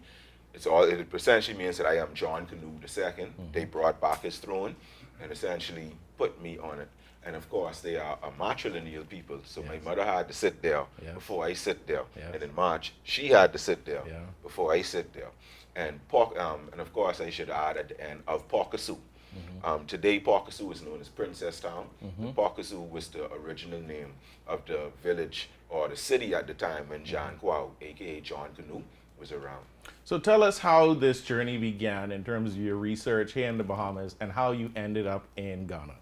it essentially means that I am John Canoe II. They brought back his throne and essentially put me on it. And of course, they are a matrilineal people, so my mother had to sit there before I sit there. And in March, she had to sit there before I sit there. And of course, I should add at the end of Pawcasoo. Today, Pawcasoo is known as Princess Town. Pawcasoo was the original name of the village or the city at the time when John Kwao, aka John Canoe, was around. So tell us how this journey began in terms of your research here in the Bahamas and how you ended up in Ghana.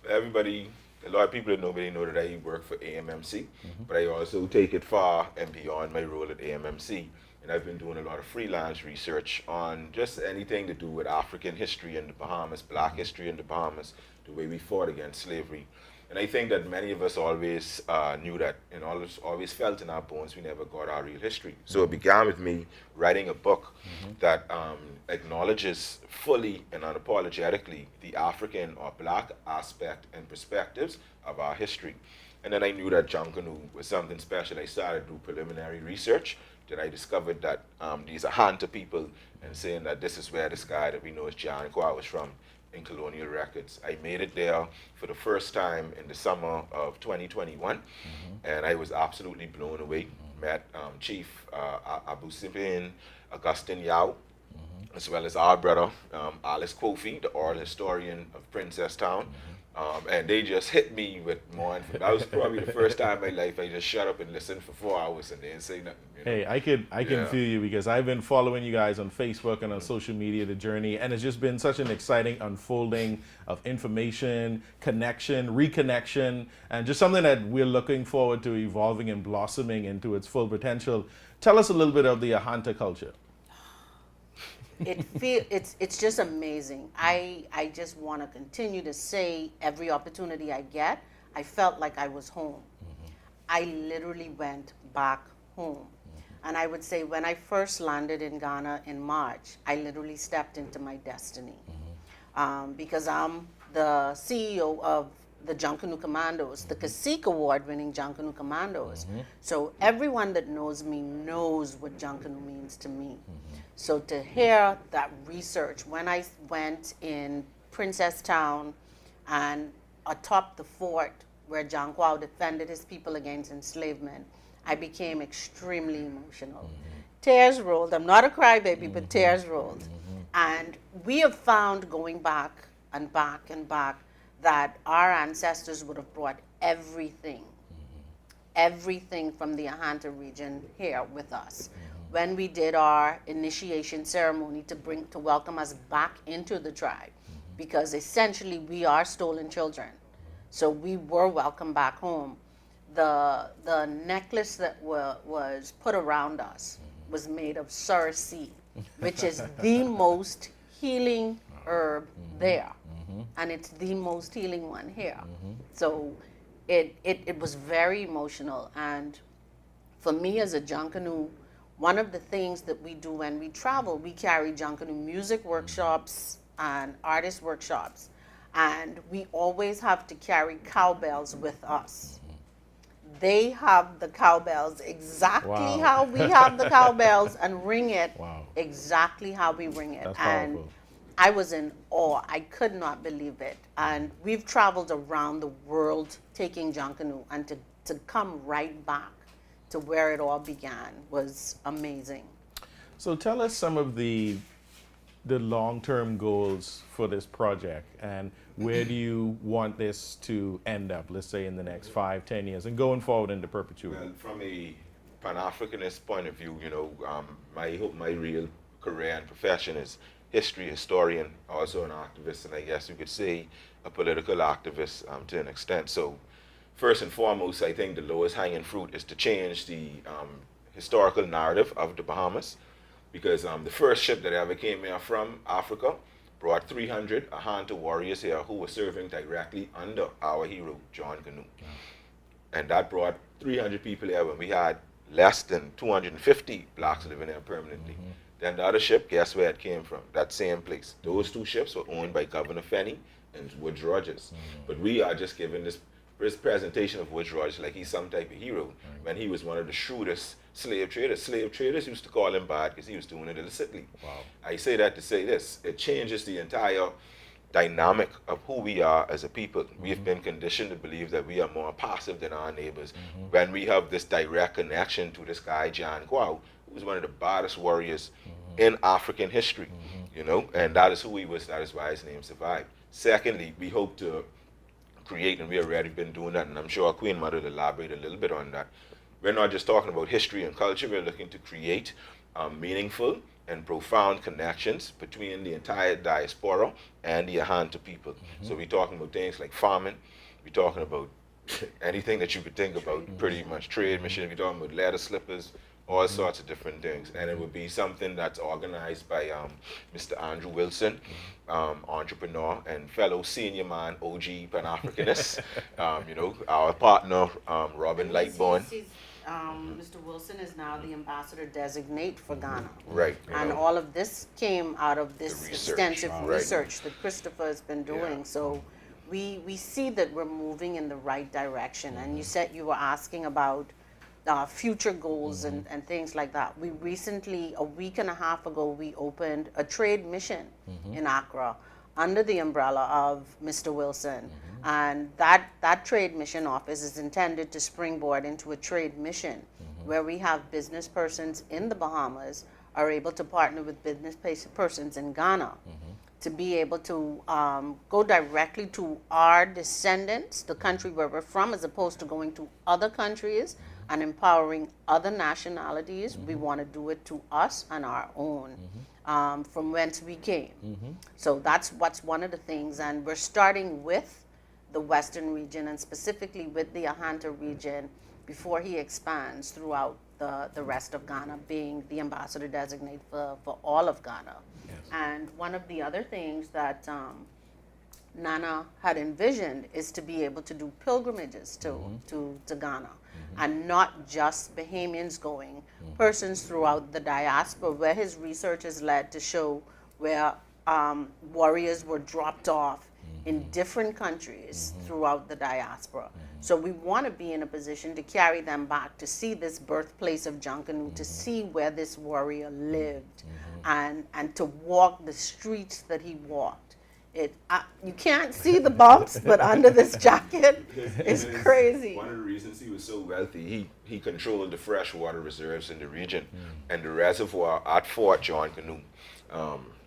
A lot of people that know me, they know that I work for AMMC, but I also take it far and beyond my role at AMMC. And I've been doing a lot of freelance research on just anything to do with African history in the Bahamas, Black history in the Bahamas, the way we fought against slavery. And I think that many of us always knew that and always felt in our bones we never got our real history. So it began with me writing a book that acknowledges fully and unapologetically the African or Black aspect and perspectives of our history. And then I knew that Junkanoo was something special. I started to do preliminary research. That I discovered that these are Ahanta people and saying that this is where this guy that we know as John Kwao was from in colonial records. I made it there for the first time in the summer of 2021, and I was absolutely blown away. Met Chief Abu Sibin, Augustine Yao, as well as our brother, Alice Kofi, the oral historian of Princess Town. And they just hit me with more information. That was probably the first time in my life I just shut up and listened for 4 hours and didn't say nothing. You know? Hey, I can feel you because I've been following you guys on Facebook and on social media, the journey, and it's just been such an exciting unfolding of information, connection, reconnection, and just something that we're looking forward to evolving and blossoming into its full potential. Tell us a little bit of the Ahanta culture. It's just amazing. I just want to continue to say every opportunity I get, I felt like I was home. I literally went back home. And I would say when I first landed in Ghana in March, I literally stepped into my destiny. Because I'm the CEO of the Junkanoo Commandos, the Cacique Award-winning Junkanoo Commandos. So everyone that knows me knows what Junkanoo means to me. So to hear that research, when I went in Princess Town and atop the fort where John Kwao defended his people against enslavement, I became extremely emotional. Tears rolled. I'm not a crybaby, but tears rolled. And we have found going back and back and back that our ancestors would have brought everything, everything from the Ahanta region here with us. When we did our initiation ceremony to welcome us back into the tribe, because essentially we are stolen children. So we were welcomed back home. The necklace that was put around us was made of sursi, which is the most healing herb there. And it's the most healing one here. So it was very emotional. And for me as a Junkanoo, one of the things that we do when we travel, we carry Junkanoo music workshops and artist workshops. And we always have to carry cowbells with us. They have the cowbells exactly how we have the cowbells and ring it exactly how we ring it. That's and powerful. I was in awe. I could not believe it. And we've traveled around the world taking Junkanoo, and to come right back to where it all began was amazing. So tell us some of the long-term goals for this project, and where do you want this to end up, let's say in the next 5-10 years, and going forward into perpetuity? Well, from a Pan-Africanist point of view, my real career and profession is history historian, also an activist, and I guess you could say a political activist to an extent. So first and foremost, I think the lowest hanging fruit is to change the historical narrative of the Bahamas, because the first ship that ever came here from Africa brought 300 Ahanta warriors here who were serving directly under our hero, John Canoe. And that brought 300 people here when we had less than 250 blacks living here permanently. Then the other ship, guess where it came from? That same place. Those two ships were owned by Governor Fenney and Woods Rogers. But we are just giving this presentation of Woods Rogers like he's some type of hero, when he was one of the shrewdest slave traders. Slave traders used to call him bad because he was doing it illicitly. I say that to say this: it changes the entire dynamic of who we are as a people. We have been conditioned to believe that we are more passive than our neighbors. When we have this direct connection to this guy, John Kwao, who was one of the baddest warriors in African history, and that is who he was, that is why his name survived. Secondly, we hope to create, and we have already been doing that, and I'm sure Queen Mother will elaborate a little bit on that. We're not just talking about history and culture, we're looking to create meaningful and profound connections between the entire diaspora and the Ahanta people. So we're talking about things like farming, we're talking about anything that you could think about, pretty much trade mission, we're talking about leather slippers, all sorts of different things. And it would be something that's organized by Mr. Andrew Wilson, entrepreneur and fellow senior man, OG Pan-Africanist, our partner, Robin Lightbourne. Mr. Wilson is now the ambassador designate for Ghana. Right. And all of this came out of this extensive Right. research that Christopher has been doing. So we see that we're moving in the right direction. And you said you were asking about future goals and things like that. We recently, a week and a half ago, we opened a trade mission in Accra under the umbrella of Mr. Wilson. And that trade mission office is intended to springboard into a trade mission where we have business persons in the Bahamas are able to partner with business persons in Ghana to be able to go directly to our descendants, the country where we're from, as opposed to going to other countries and empowering other nationalities. We want to do it to us and our own, from whence we came. So that's what's one of the things, and we're starting with the Western region and specifically with the Ahanta region before he expands throughout the rest of Ghana, being the ambassador designate for all of Ghana. And one of the other things that Nana had envisioned is to be able to do pilgrimages to Ghana, and not just Bahamians going, persons throughout the diaspora, where his research has led to show where warriors were dropped off in different countries throughout the diaspora. So we want to be in a position to carry them back, to see this birthplace of Junkanoo, to see where this warrior lived, and to walk the streets that he walked You can't see the bumps, but under this jacket, it's crazy. One of the reasons he was so wealthy, he controlled the freshwater reserves in the region, and the reservoir at Fort John Canoe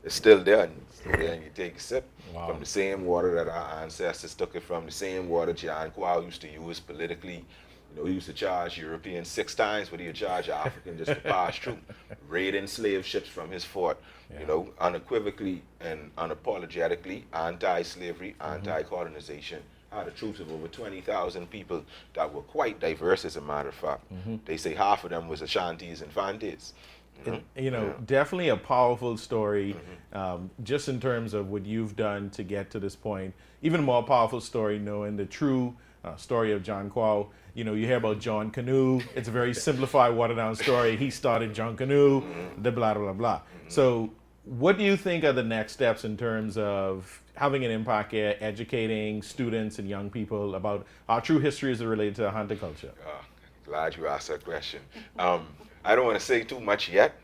is still there. And you take a sip from the same water that our ancestors took it from, the same water John Quao used to use politically. You know, he used to charge Europeans 6 times what he would charge Africans just to pass through, raiding slave ships from his fort. You know, unequivocally and unapologetically anti-slavery, anti-colonization. Had a troops of over 20,000 people that were quite diverse, as a matter of fact. They say half of them was Ashantis and Fantes. You know, definitely a powerful story, just in terms of what you've done to get to this point. Even a more powerful story knowing the true story of John Quao. You know, you hear about John Canoe. It's a very simplified, watered-down story. He started John Canoe, the blah, blah, blah. So what do you think are the next steps in terms of having an impact here, educating students and young people about our true history as it related to hunter culture? Glad you asked that question. I don't want to say too much yet,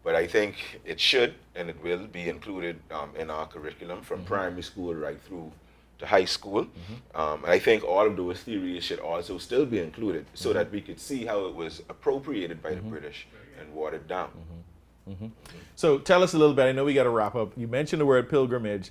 but I think it should and it will be included in our curriculum from primary school right through to high school. And I think all of those theories should also still be included so that we could see how it was appropriated by the British and watered down. So tell us a little bit. I know we got to wrap up. You mentioned the word pilgrimage.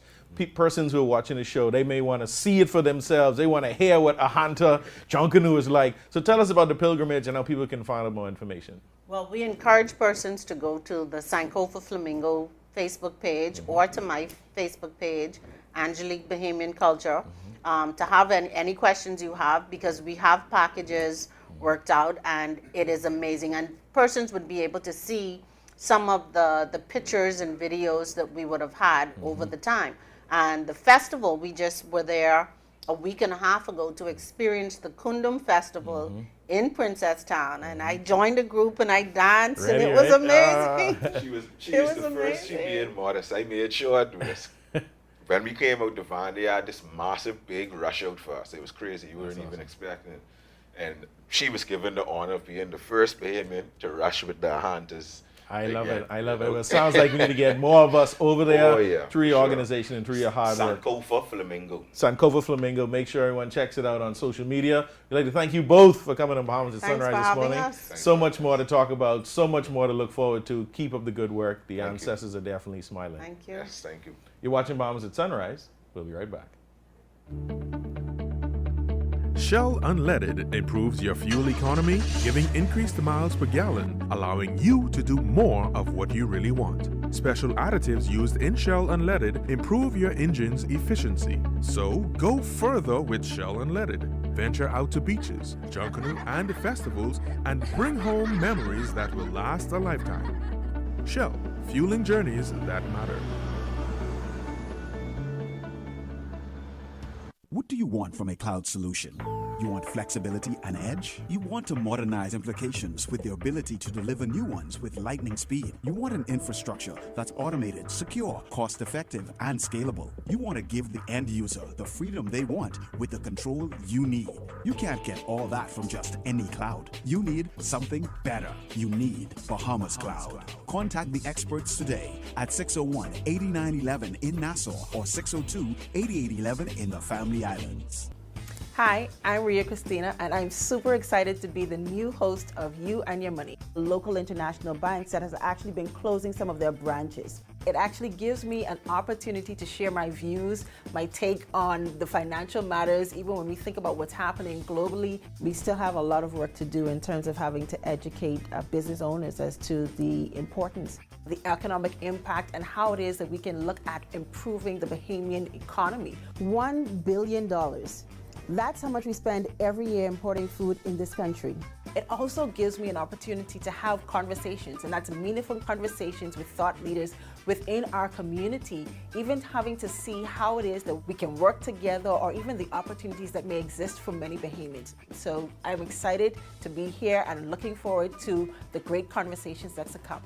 Persons who are watching the show, they may want to see it for themselves. They want to hear what a hunter John Canoe is like. So tell us about the pilgrimage and how people can find out more information. Well, we encourage persons to go to the Sankofa Flamingo Facebook page or to my Facebook page, Angelique Bahamian Culture, to have any questions you have, because we have packages worked out and it is amazing. And persons would be able to see some of the pictures and videos that we would have had over the time. And the festival, we just were there a week and a half ago to experience the Kundum Festival in Princess Town, and I joined a group and I danced, and it was amazing. She was the first to be in modest. I made sure to do this. When we came out the van, they had this massive big rush out for us. It was crazy. You weren't even expecting it. And she was given the honor of being the first Bahamian to rush with the hunters. I love it. I love it. It sounds like we need to get more of us over there through your organization and through your hard work. Sankofa Flamingo. Sankofa Flamingo. Make sure everyone checks it out on social media. We'd like to thank you both for coming to Bahamas at Sunrise this morning. So much more to talk about. So much more to look forward to. Keep up the good work. The ancestors are definitely smiling. Thank you. Yes, thank you. You're watching Bahamas at Sunrise. We'll be right back. Shell Unleaded improves your fuel economy, giving increased miles per gallon, allowing you to do more of what you really want. Special additives used in Shell Unleaded improve your engine's efficiency. So go further with Shell Unleaded. Venture out to beaches, John Canoe, and festivals, and bring home memories that will last a lifetime. Shell, fueling journeys that matter. What do you want from a cloud solution? You want flexibility and edge? You want to modernize applications with the ability to deliver new ones with lightning speed. You want an infrastructure that's automated, secure, cost-effective, and scalable. You want to give the end user the freedom they want with the control you need. You can't get all that from just any cloud. You need something better. You need Bahamas Cloud. Contact the experts today at 601-8911 in Nassau or 602-8811 in the Family Islands. Hi, I'm Ria Christina, and I'm super excited to be the new host of You and Your Money, a local international bank that has actually been closing some of their branches. It actually gives me an opportunity to share my views, my take on the financial matters. Even when we think about what's happening globally, we still have a lot of work to do in terms of having to educate business owners as to the importance, the economic impact, and how it is that we can look at improving the Bahamian economy. $1 billion. That's how much we spend every year importing food in this country. It also gives me an opportunity to have conversations, and that's meaningful conversations with thought leaders within our community, even having to see how it is that we can work together, or even the opportunities that may exist for many Bahamians. So I'm excited to be here and looking forward to the great conversations that's to come.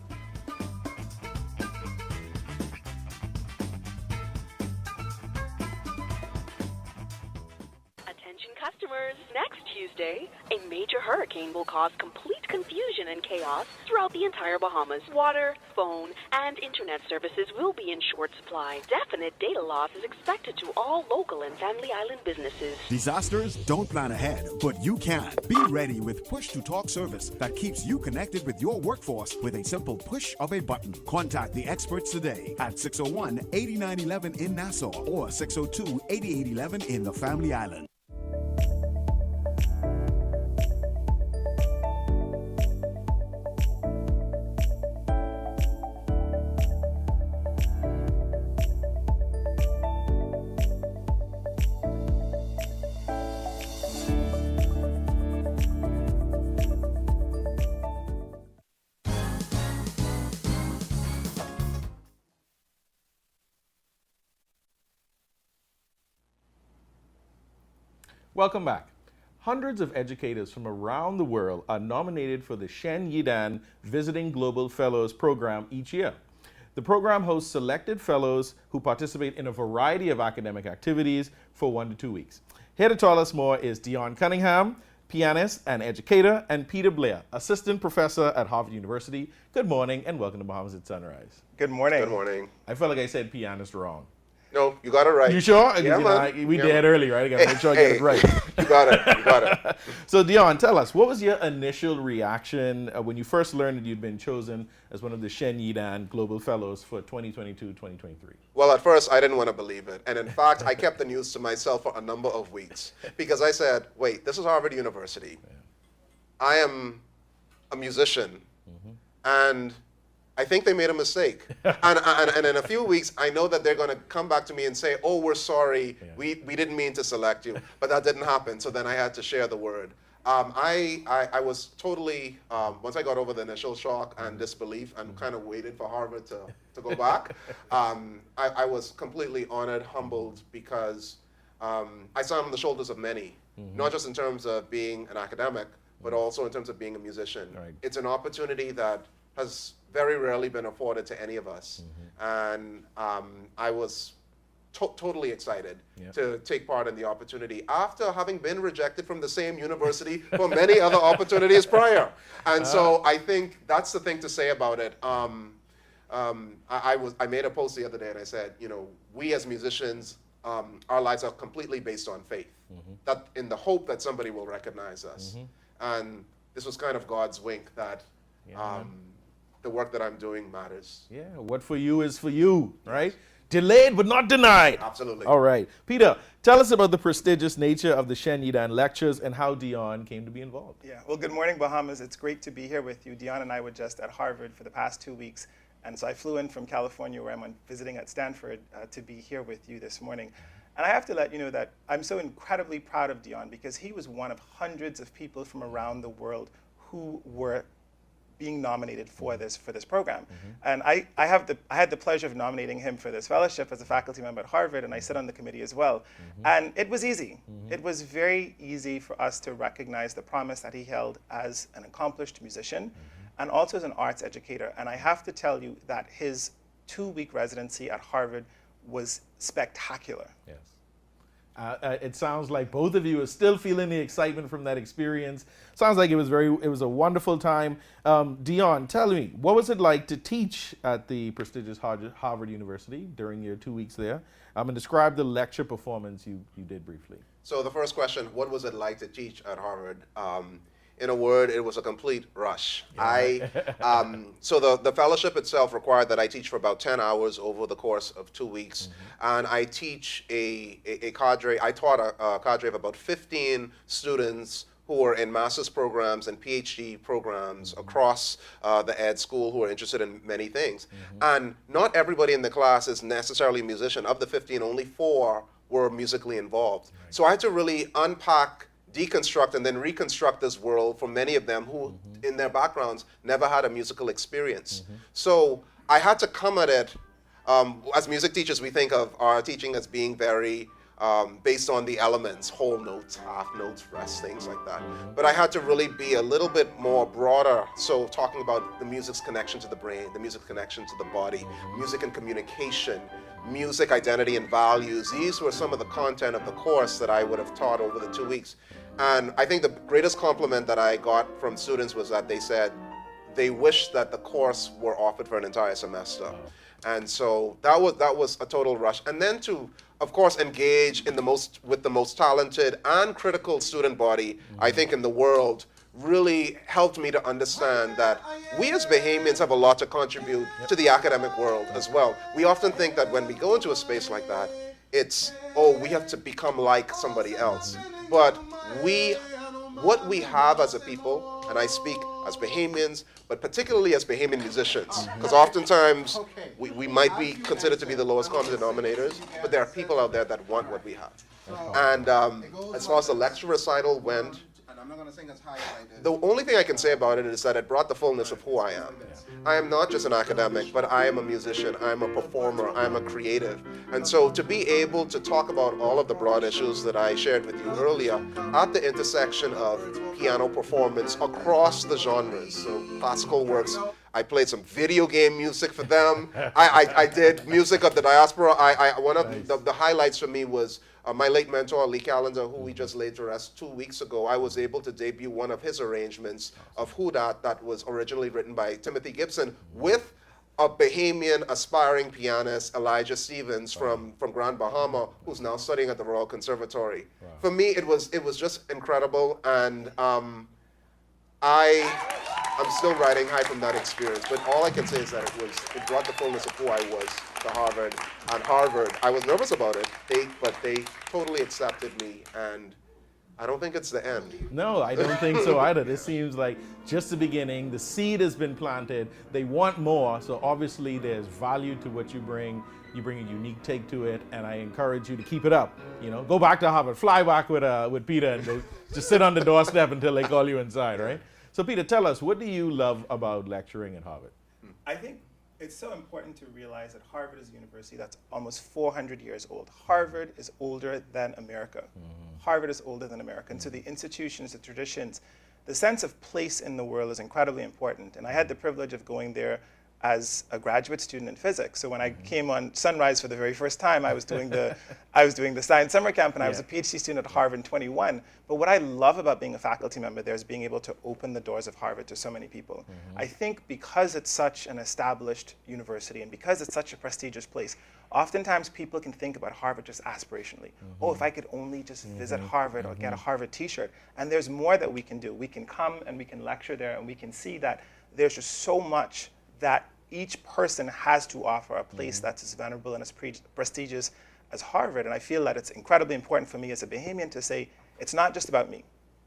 Customers, next Tuesday, a major hurricane will cause complete confusion and chaos throughout the entire Bahamas. Water, phone, and internet services will be in short supply. Definite data loss is expected to all local and Family Island businesses. Disasters don't plan ahead, but you can. Be ready with push-to-talk service that keeps you connected with your workforce with a simple push of a button. Contact the experts today at 601-8911 in Nassau or 602-8811 in the Family Island. Welcome back. Hundreds of educators from around the world are nominated for the Chen Yidan Visiting Global Fellows program each year. The program hosts selected fellows who participate in a variety of academic activities for 1 to 2 weeks. Here to tell us more is Dion Cunningham, pianist and educator, and Peter Blair, assistant professor at Harvard University. Good morning and welcome to Bahamas at Sunrise. Good morning. Good morning. I felt like I said pianist wrong. No, you got it right. You sure? Yeah, man. We did early, right? I got to make sure I get it right. You got it. You got it. So, Dion, tell us, what was your initial reaction when you first learned that you'd been chosen as one of the Chen Yidan Global Fellows for 2022-2023? Well, at first, I didn't want to believe it. And in fact, I kept the news to myself for a number of weeks because I said, wait, this is Harvard University. I am a musician. And I think they made a mistake. and in a few weeks, I know that they're going to come back to me and say, oh, we're sorry. We didn't mean to select you. But that didn't happen. So then I had to share the word. I was totally, once I got over the initial shock and disbelief and kind of waited for Harvard to go back, I was completely honored, humbled, because I stand on the shoulders of many, not just in terms of being an academic, but also in terms of being a musician. Right. It's an opportunity that has very rarely been afforded to any of us. And I was totally excited to take part in the opportunity after having been rejected from the same university for many other opportunities prior. And so I think that's the thing to say about it. I made a post the other day and I said, you know, we as musicians, our lives are completely based on faith, that in the hope that somebody will recognize us. And this was kind of God's wink that the work that I'm doing matters. Yeah, what for you is for you, right? Delayed but not denied. Absolutely. All right. Peter, tell us about the prestigious nature of the Chen Yidan lectures and how Dion came to be involved. Yeah, well, good morning, Bahamas. It's great to be here with you. Dion and I were just at Harvard for the past 2 weeks, and so I flew in from California, where I'm visiting at Stanford, to be here with you this morning. And I have to let you know that I'm so incredibly proud of Dion because he was one of hundreds of people from around the world who were being nominated for this program. And I had the pleasure of nominating him for this fellowship as a faculty member at Harvard, and I sit on the committee as well. And it was easy. It was very easy for us to recognize the promise that he held as an accomplished musician and also as an arts educator. And I have to tell you that his 2-week residency at Harvard was spectacular. Yes. It sounds like both of you are still feeling the excitement from that experience. Sounds like it was a wonderful time. Dion, tell me, what was it like to teach at the prestigious Harvard University during your 2 weeks there? And describe the lecture performance you did briefly. So the first question, what was it like to teach at Harvard? In a word, it was a complete rush. So the fellowship itself required that I teach for about 10 hours over the course of 2 weeks. And I teach a cadre, I taught a cadre of about 15 students who are in master's programs and PhD programs across the ed school who are interested in many things. And not everybody in the class is necessarily a musician. Of the 15, only 4 were musically involved. So I had to really unpack, deconstruct, and then reconstruct this world for many of them who, in their backgrounds, never had a musical experience. So I had to come at it, as music teachers, we think of our teaching as being very based on the elements, whole notes, half notes, rest, things like that. But I had to really be a little bit more broader, so talking about the music's connection to the brain, the music's connection to the body, music and communication, music, identity, and values. These were some of the content of the course that I would have taught over the 2 weeks. And I think the greatest compliment that I got from students was that they said they wished that the course were offered for an entire semester. And so that was a total rush. And then to, of course, engage with the most talented and critical student body, I think, in the world, really helped me to understand that we as Bahamians have a lot to contribute to the academic world as well. We often think that when we go into a space like that, it's, oh, we have to become like somebody else. But what we have as a people, and I speak as Bahamians, but particularly as Bahamian musicians, because oftentimes we might be considered to be the lowest common denominators, but there are people out there that want what we have. And as far as the lecture recital went, I'm not going to sing as high as I did. the only thing I can say about it is that it brought the fullness of who I am. I am not just an academic, but I am a musician, I am a performer, I am a creative. And so to be able to talk about all of the broad issues that I shared with you earlier at the intersection of piano performance across the genres, so classical works, I played some video game music for them. I did music of the diaspora. One of the highlights for me was my late mentor, Lee Callender, who we just laid to rest 2 weeks ago. I was able to debut one of his arrangements of Who Dat that was originally written by Timothy Gibson with a Bahamian aspiring pianist, Elijah Stevens from Grand Bahama, who's now studying at the Royal Conservatory. Wow. For me, it was just incredible, and I'm still riding high from that experience, but all I can say is that it brought the fullness of who I was to Harvard. And Harvard, I was nervous about it, but they totally accepted me, and I don't think it's the end. No, I don't think so either. This seems like just the beginning. The seed has been planted. They want more, so obviously there's value to what you bring. You bring a unique take to it, and I encourage you to keep it up. You know, go back to Harvard, fly back with Peter, and go, just sit on the doorstep until they call you inside, right? So Peter, tell us, what do you love about lecturing at Harvard? I think it's so important to realize that Harvard is a university that's almost 400 years old. Harvard is older than America. Harvard is older than America. And so the institutions, the traditions, the sense of place in the world is incredibly important. And I had the privilege of going there as a graduate student in physics. So when I came on Sunrise for the very first time, I was doing the science summer camp, and I was a PhD student at Harvard in 21. But what I love about being a faculty member there is being able to open the doors of Harvard to so many people. I think because it's such an established university and because it's such a prestigious place, oftentimes people can think about Harvard just aspirationally. Oh, if I could only just visit Harvard or get a Harvard t-shirt. And there's more that we can do. We can come and we can lecture there, and we can see that there's just so much that each person has to offer a place that's as venerable and as prestigious as Harvard. And I feel that it's incredibly important for me as a Bahamian to say, it's not just about me.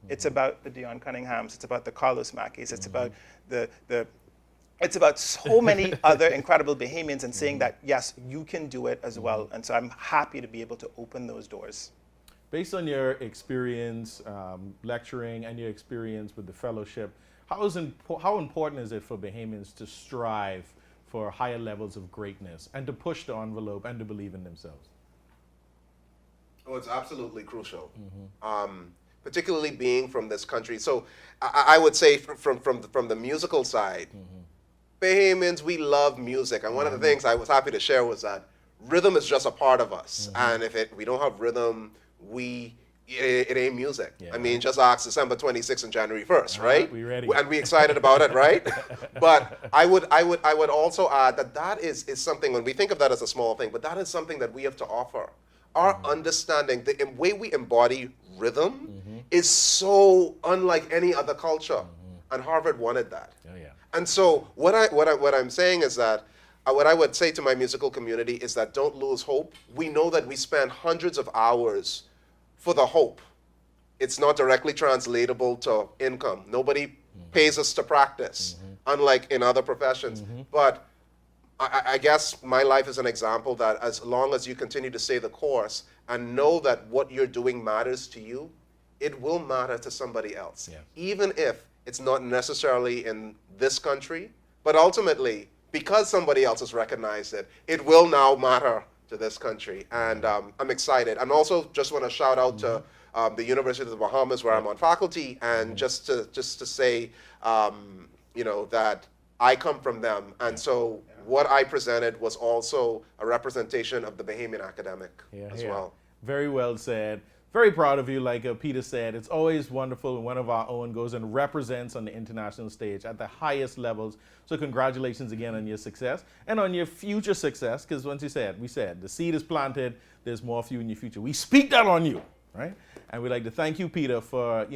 It's about the Dion Cunninghams, it's about the Carlos McKays, it's about it's about so many other incredible Bahamians, and saying that, yes, you can do it as well. And so I'm happy to be able to open those doors. Based on your experience lecturing and your experience with the fellowship, how important is it for Bahamians to strive for higher levels of greatness and to push the envelope and to believe in themselves? Oh, it's absolutely crucial, particularly being from this country. So I would say from the musical side, Bahamians, we love music. And one of the things I was happy to share was that rhythm is just a part of us. And if we don't have rhythm, it ain't music. Yeah, I mean, just ask December 26th and January 1st, right? We ready. And we excited about it, right? But I would also add that is something, when we think of that as a small thing, but that is something that we have to offer. Our understanding, the way we embody rhythm is so unlike any other culture. And Harvard wanted that. Oh, yeah. And so what I'm saying is that what I would say to my musical community is that don't lose hope. We know that we spend hundreds of hours for the hope. It's not directly translatable to income. Nobody pays us to practice, unlike in other professions. But I guess my life is an example that as long as you continue to stay the course and know that what you're doing matters to you, it will matter to somebody else. Yeah. Even if it's not necessarily in this country, but ultimately, because somebody else has recognized it, it will now matter to this country, and I'm excited. And also just want to shout out to the University of the Bahamas, where I'm on faculty, and just to say, you know, that I come from them, and so what I presented was also a representation of the Bahamian academic as well. Very well said. very proud of you. Like Peter said, it's always wonderful when one of our own goes and represents on the international stage at the highest levels. So congratulations again on your success and on your future success, because once we said, the seed is planted, there's more for you in your future. We speak that on you, right? And we'd like to thank you, Peter, for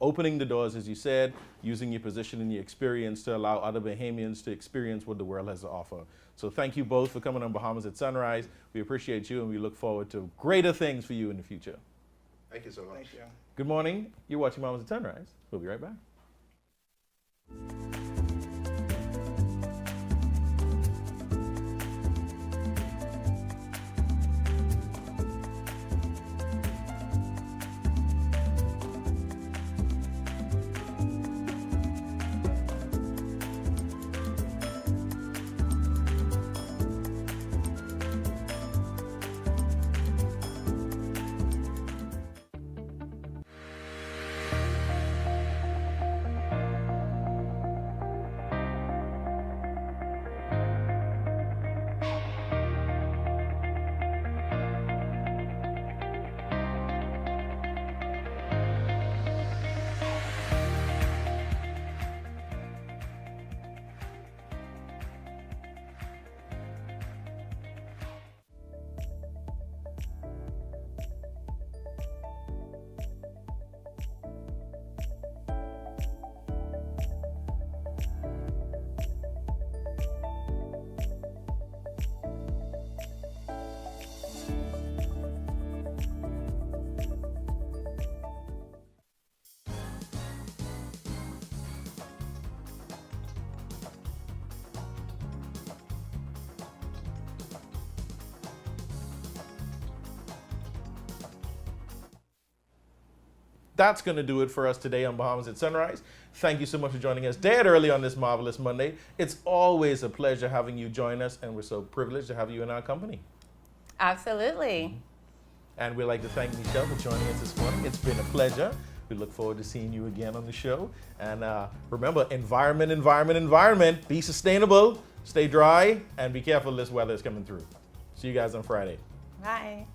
opening the doors, as you said, using your position and your experience to allow other Bahamians to experience what the world has to offer. So thank you both for coming on Bahamas at Sunrise. We appreciate you, and we look forward to greater things for you in the future. Thank you so much. Thank you. Good morning. You're watching Bahamas at Sunrise. We'll be right back. That's going to do it for us today on Bahamas at Sunrise. Thank you so much for joining us dead early on this marvelous Monday. It's always a pleasure having you join us, and we're so privileged to have you in our company. Absolutely. And we'd like to thank Michelle for joining us this morning. It's been a pleasure. We look forward to seeing you again on the show. And remember, environment, environment, environment. Be sustainable, stay dry, and be careful this weather is coming through. See you guys on Friday. Bye.